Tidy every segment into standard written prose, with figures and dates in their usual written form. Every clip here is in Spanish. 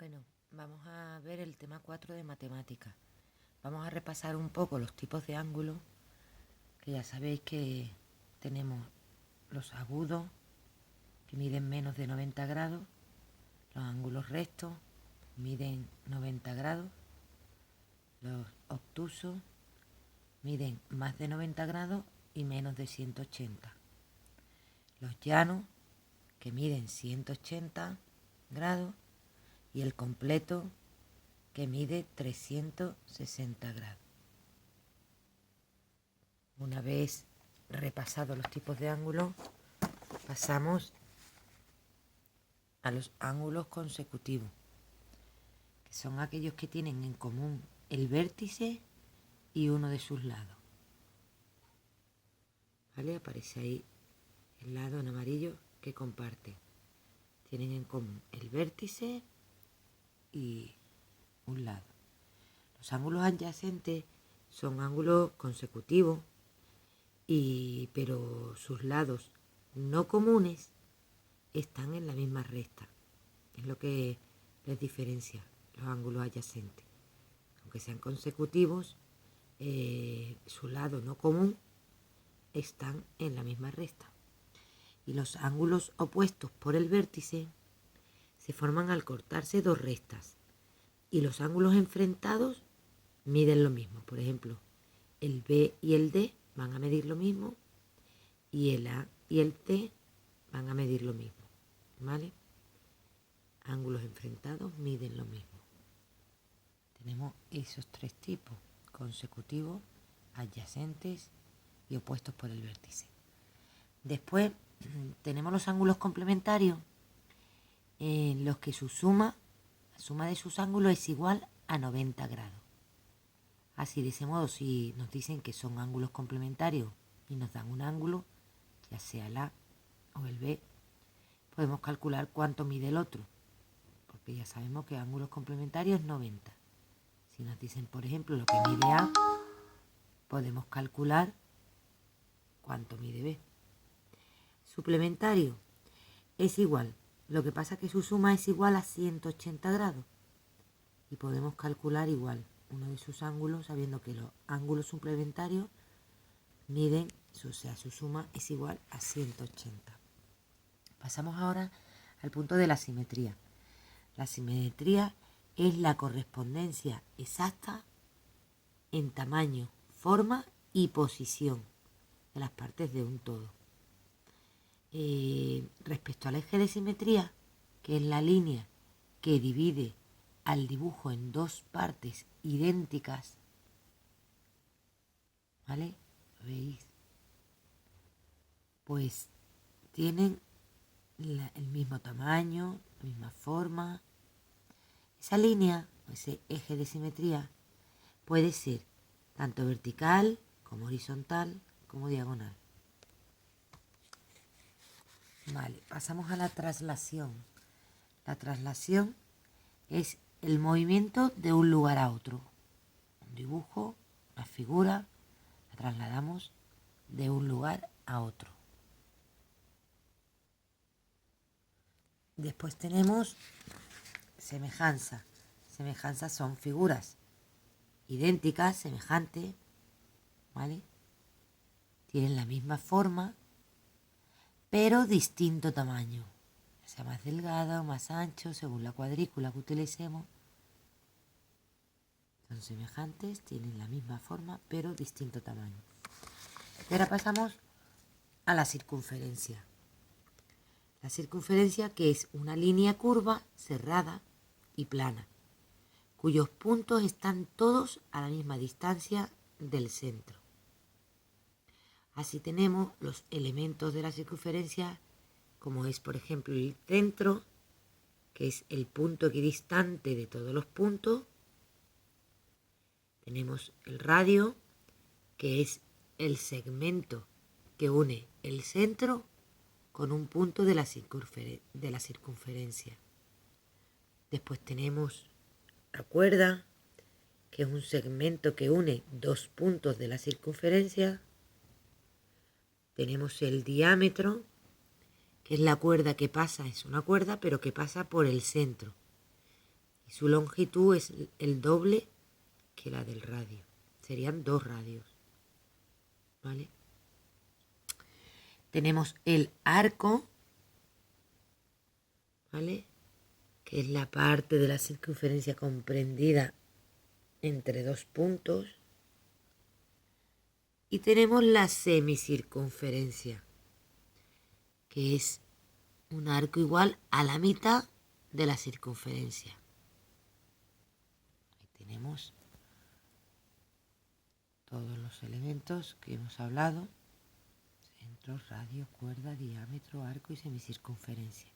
Bueno, vamos a ver el tema 4 de matemáticas. Vamos a repasar un poco los tipos de ángulos, que ya sabéis que tenemos los agudos, que miden menos de 90 grados, los ángulos rectos, miden 90 grados, los obtusos miden más de 90 grados y menos de 180. Los llanos, que miden 180 grados, y el completo, que mide 360 grados. Una vez repasados los tipos de ángulos, pasamos a los ángulos consecutivos, que son aquellos que tienen en común el vértice y uno de sus lados. ¿Vale? Aparece ahí el lado en amarillo que comparte. Tienen en común el vértice y un lado. Los ángulos adyacentes son ángulos consecutivos, pero sus lados no comunes están en la misma recta. Es lo que les diferencia los ángulos adyacentes. Aunque sean consecutivos, su lado no común están en la misma recta. Y los ángulos opuestos por el vértice se forman al cortarse dos rectas. Y los ángulos enfrentados miden lo mismo. Por ejemplo, el B y el D van a medir lo mismo y el A y el C van a medir lo mismo. ¿Vale? Ángulos enfrentados miden lo mismo. Tenemos esos tres tipos: consecutivos, adyacentes y opuestos por el vértice. Después tenemos los ángulos complementarios, en los que la suma de sus ángulos es igual a 90 grados. Así, de ese modo, si nos dicen que son ángulos complementarios y nos dan un ángulo, ya sea el A o el B, podemos calcular cuánto mide el otro, porque ya sabemos que ángulos complementarios es 90. Si nos dicen, por ejemplo, lo que mide A, podemos calcular cuánto mide B. Suplementario es igual, lo que pasa es que su suma es igual a 180 grados y podemos calcular igual uno de sus ángulos, sabiendo que los ángulos suplementarios miden, o sea, su suma es igual a 180. Pasamos ahora al punto de la simetría. La simetría es la correspondencia exacta en tamaño, forma y posición de las partes de un todo. Respecto al eje de simetría, que es la línea que divide al dibujo en dos partes idénticas, ¿vale? ¿Veis? Pues tienen el mismo tamaño, la misma forma. Esa línea, ese eje de simetría, puede ser tanto vertical como horizontal como diagonal. Vale, pasamos a la traslación. La traslación es el movimiento de un lugar a otro. Un dibujo, una figura, la trasladamos de un lugar a otro. Después tenemos semejanza. Semejanzas son figuras idénticas, semejantes, ¿vale? Tienen la misma forma, pero distinto tamaño. Sea más delgada o más ancho, según la cuadrícula que utilicemos. Son semejantes, tienen la misma forma, pero distinto tamaño. Y ahora pasamos a la circunferencia. La circunferencia, que es una línea curva, cerrada y plana, cuyos puntos están todos a la misma distancia del centro. Así tenemos los elementos de la circunferencia, como es, por ejemplo, el centro, que es el punto equidistante de todos los puntos. Tenemos el radio, que es el segmento que une el centro con un punto de la circunferencia. Después tenemos la cuerda, que es un segmento que une dos puntos de la circunferencia. Tenemos el diámetro, que es la cuerda que pasa, es una cuerda, pero que pasa por el centro. y su longitud es el doble que la del radio. Serían 2 radios, ¿vale? Tenemos el arco, ¿vale? Que es la parte de la circunferencia comprendida entre 2 puntos. Y tenemos la semicircunferencia, que es un arco igual a la mitad de la circunferencia. Ahí tenemos todos los elementos que hemos hablado: centro, radio, cuerda, diámetro, arco y semicircunferencia.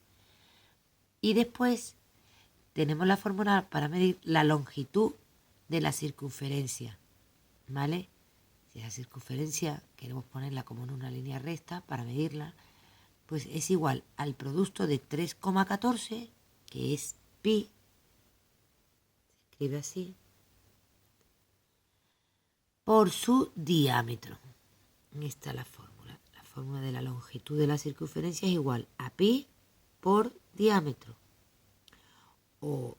Y después tenemos la fórmula para medir la longitud de la circunferencia, ¿vale? Si la circunferencia queremos ponerla como en una línea recta para medirla, pues es igual al producto de 3,14, que es pi, se escribe así, por su diámetro. Esta es la fórmula. La fórmula de la longitud de la circunferencia es igual a pi por diámetro, o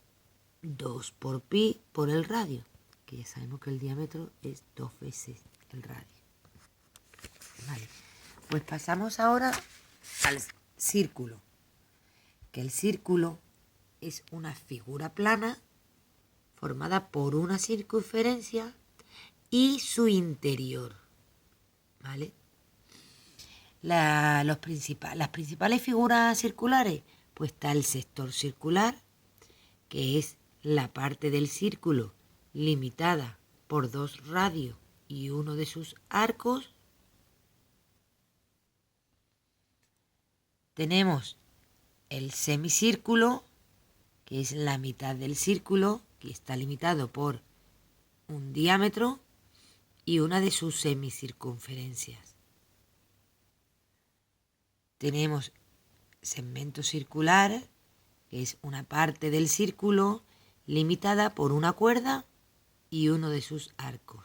2 por pi por el radio, que ya sabemos que el diámetro es 2 veces el radio. Vale, pues pasamos ahora al círculo, que el círculo es una figura plana formada por una circunferencia y su interior, ¿vale? Las principales figuras circulares, pues está el sector circular, que es la parte del círculo limitada por 2 radios y uno de sus arcos. Tenemos el semicírculo, que es la mitad del círculo, que está limitado por un diámetro y una de sus semicircunferencias. Tenemos segmento circular, que es una parte del círculo limitada por una cuerda y uno de sus arcos.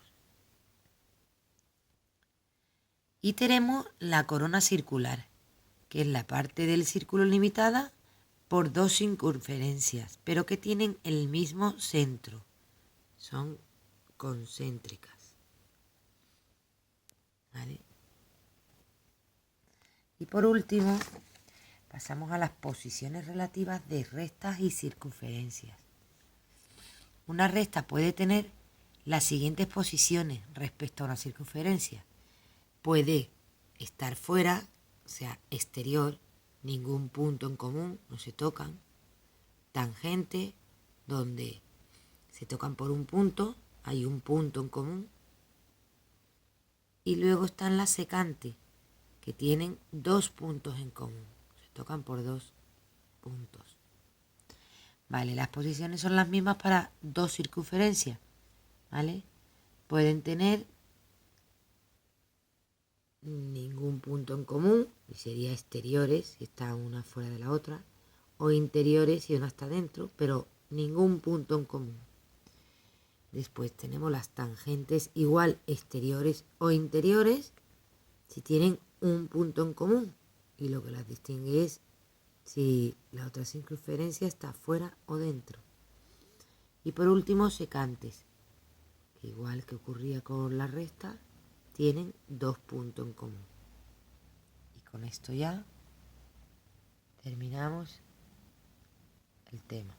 Y tenemos la corona circular, que es la parte del círculo limitada por 2 circunferencias, pero que tienen el mismo centro. Son concéntricas, ¿vale? Y por último, pasamos a las posiciones relativas de rectas y circunferencias. Una recta puede tener las siguientes posiciones respecto a una circunferencia. Puede estar fuera, o sea, exterior, ningún punto en común, no se tocan. Tangente, donde se tocan por un punto, hay un punto en común. Y luego están las secantes, que tienen 2 puntos en común, se tocan por 2 puntos. Vale, las posiciones son las mismas para 2 circunferencias, ¿vale? Pueden tener ningún punto en común, y sería exteriores si está una fuera de la otra, o interiores si una está dentro, pero ningún punto en común. Después tenemos las tangentes igual exteriores o interiores si tienen un punto en común, y lo que las distingue es si la otra circunferencia está fuera o dentro. Y por último, secantes, que igual que ocurría con la recta, tienen 2 puntos en común. Y con esto ya terminamos el tema.